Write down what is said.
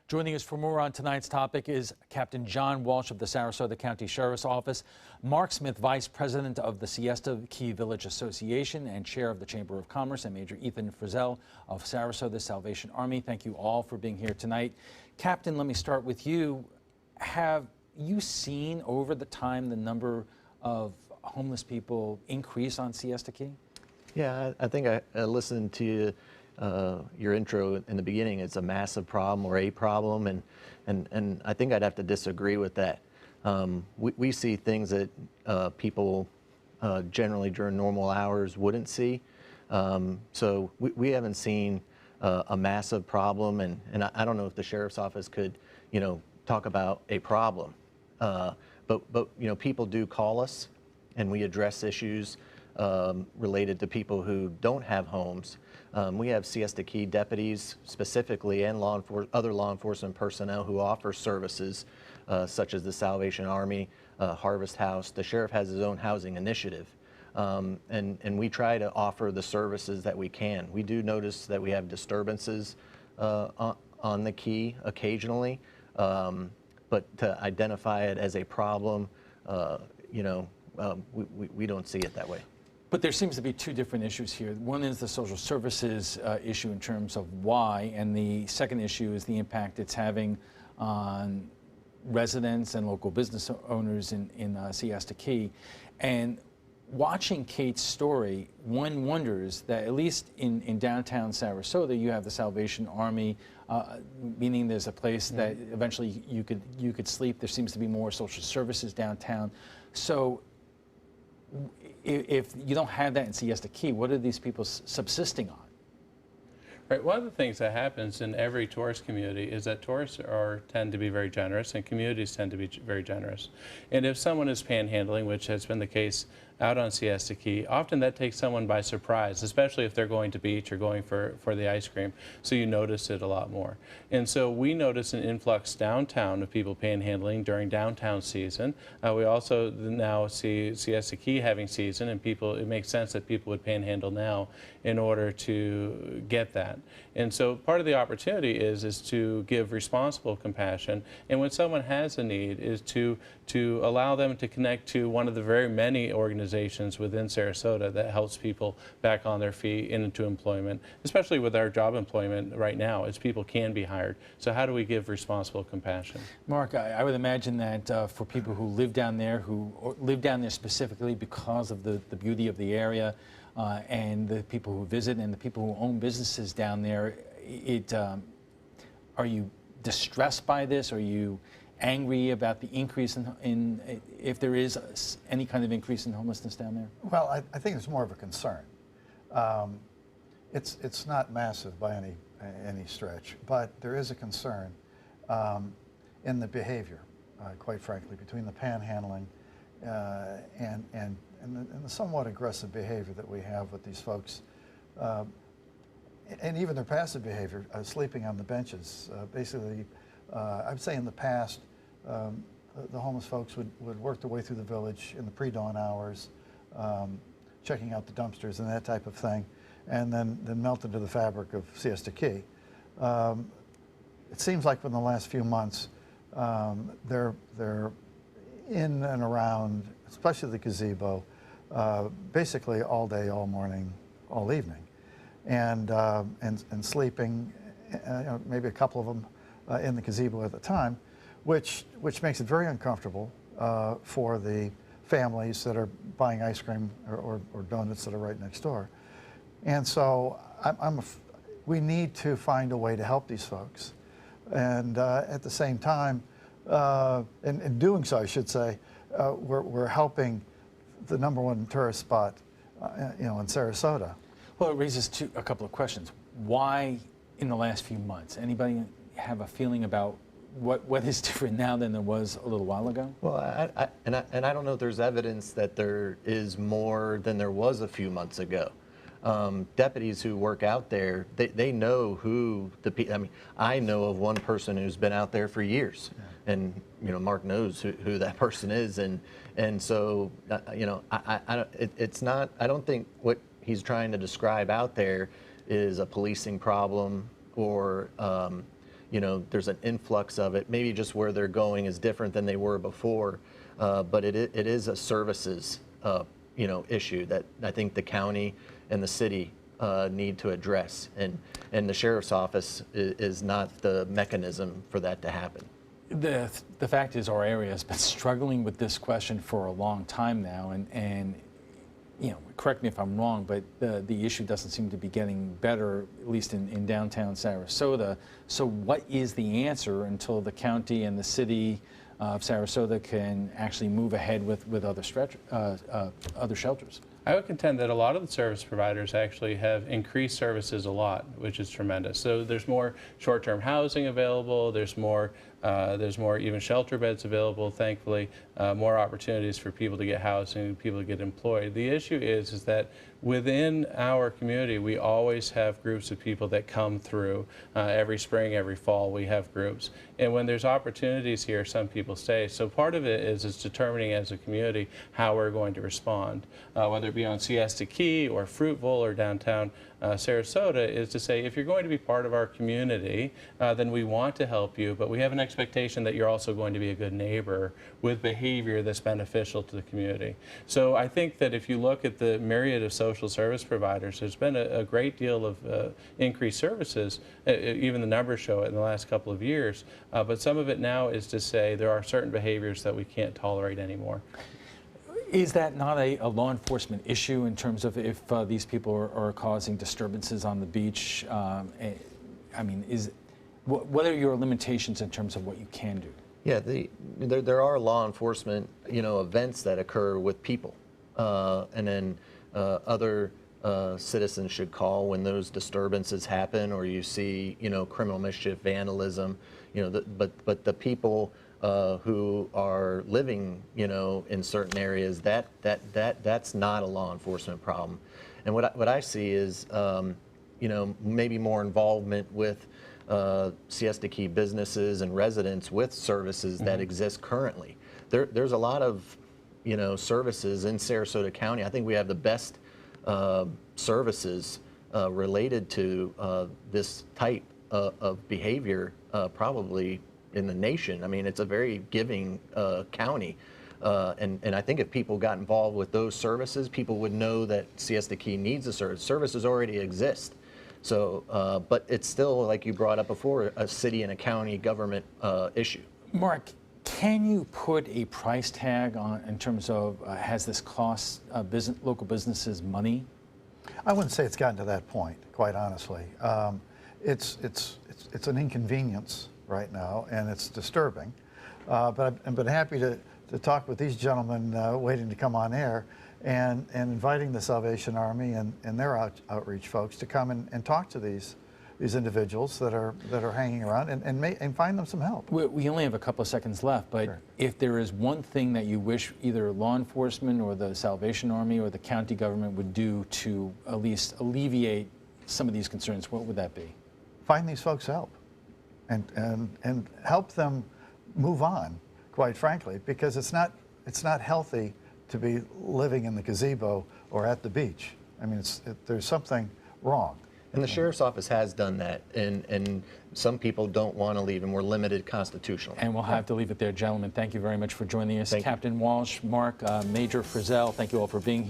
Joining us for more on tonight's topic is Captain John Walsh of the Sarasota County Sheriff's Office, Mark Smith, Vice President of the Siesta Key Village Association and Chair of the Chamber of Commerce, and Major Ethan Frizzell of Sarasota Salvation Army. Thank you all for being here tonight. Captain, let me start with you. Have you seen over the time the number of homeless people increase on Siesta Key? Yeah, I think I listened to your intro in the beginning. It's a massive problem or a problem, and I think I'd have to disagree with that. We see things that people generally during normal hours wouldn't see. So we haven't seen a massive problem, and I don't know if the sheriff's office could, talk about a problem. But people do call us, and we address issues related to people who don't have homes. We have Siesta Key deputies specifically and other law enforcement personnel who offer services such as the Salvation Army, Harvest House. The sheriff has his own housing initiative. And we try to offer the services that we can. We do notice that we have disturbances on the key occasionally, but to identify it as a problem, we don't see it that way. But there seems to be two different issues here. One is the social services issue in terms of why, and the second issue is the impact it's having on residents and local business owners in Siesta Key. And watching Kate's story, one wonders that at least in downtown Sarasota, you have the Salvation Army, meaning there's a place that eventually you could sleep. There seems to be more social services downtown. So if you don't have that in Siesta Key, what are these people subsisting on? Right. One of the things that happens in every tourist community is that tourists tend to be very generous, and communities tend to be very generous. And if someone is panhandling, which has been the case out on Siesta Key, often that takes someone by surprise, especially if they're going to beach or going for the ice cream. So you notice it a lot more. And so we notice an influx downtown of people panhandling during downtown season. We also now see Siesta Key having season, and it makes sense that people would panhandle now in order to get that. And so part of the opportunity is to give responsible compassion, and when someone has a need is to allow them to connect to one of the very many organizations within Sarasota that helps people back on their feet and into employment, especially with our job employment right now, as people can be hired. So how do we give responsible compassion? Mark, I would imagine that for people who live down there specifically because of the beauty of the area, and the people who visit and the people who own businesses down there, are you distressed by this? Are you angry about the increase in if there is any kind of increase in homelessness down there? Well, I think it's more of a concern. It's not massive by any stretch, but there is a concern in the behavior, quite frankly, between the panhandling and the somewhat aggressive behavior that we have with these folks, and even their passive behavior, sleeping on the benches. Basically, I'd say in the past, the homeless folks would work their way through the village in the pre-dawn hours, checking out the dumpsters and that type of thing, and then melt into the fabric of Siesta Key. It seems like in the last few months, they're in and around, especially the gazebo, basically all day, all morning, all evening, and sleeping, maybe a couple of them in the gazebo at the time, which makes it very uncomfortable for the families that are buying ice cream or donuts that are right next door. And so we need to find a way to help these folks, and at the same time, in doing so, I should say, we're helping the #1 tourist spot, in Sarasota. Well, it raises a couple of questions. Why in the last few months? Anybody have a feeling about what is different now than there was a little while ago? Well, I don't know if there's evidence that there is more than there was a few months ago. Deputies who work out there, they know who the people. I mean, I know of one person who's been out there for years, and Mark knows who that person is, and so it's not. I don't think what he's trying to describe out there is a policing problem or there's an influx of it. Maybe just where they're going is different than they were before, but it is a services issue that I think the county and the city need to address, and the sheriff's office is not the mechanism for that to happen. The fact is, our area has been struggling with this question for a long time now, and correct me if I'm wrong, but the issue doesn't seem to be getting better, at least in downtown Sarasota. So what is the answer until the county and the city of Sarasota can actually move ahead with other shelters? I would contend that a lot of the service providers actually have increased services a lot, which is tremendous. So there's more short-term housing available, there's more even shelter beds available, thankfully, more opportunities for people to get housing, people to get employed. The issue is that within our community, we always have groups of people that come through. Every spring, every fall, we have groups. And when there's opportunities here, some people stay. So part of it is determining as a community how we're going to respond, whether it be on Siesta Key or Fruitville or downtown Sarasota, is to say, if you're going to be part of our community, then we want to help you, but we have an expectation that you're also going to be a good neighbor with behavior that's beneficial to the community. So I think that if you look at the myriad of social service providers, there's been a great deal of increased services, even the numbers show it in the last couple of years, but some of it now is to say there are certain behaviors that we can't tolerate anymore. Is that not a law enforcement issue in terms of if these people are causing disturbances on the beach? I mean, what are your limitations in terms of what you can do? Yeah, there are law enforcement, events that occur with people, and then other citizens should call when those disturbances happen, or you see, criminal mischief, vandalism, but the people who are living, in certain areas, that's not a law enforcement problem. And what I see is, maybe more involvement with Siesta Key businesses and residents with services that exist currently. There's a lot of, services in Sarasota County. I think we have the best services related to this type of behavior probably in the nation. I mean, it's a very giving county. And I think if people got involved with those services, people would know that Siesta Key needs a service. Services already exist. So, but it's still, like you brought up before, a city and a county government issue. Mark, can you put a price tag on in terms of has this cost local businesses money? I wouldn't say it's gotten to that point, quite honestly. It's an inconvenience right now, and it's disturbing. But I've been happy to talk with these gentlemen waiting to come on air, and inviting the Salvation Army and their outreach folks to come and talk to these individuals that are hanging around and find them some help. We only have a couple of seconds left, but Sure. If there is one thing that you wish either law enforcement or the Salvation Army or the county government would do to at least alleviate some of these concerns, what would that be? Find these folks help, and help them move on, quite frankly, because it's not healthy to be living in the gazebo or at the beach. I mean, there's something wrong. And the sheriff's office has done that, and some people don't want to leave, and we're limited constitutionally. And we'll have to leave it there, gentlemen. Thank you very much for joining us. Thank you. Captain Walsh, Mark, Major Frizzell, thank you all for being here.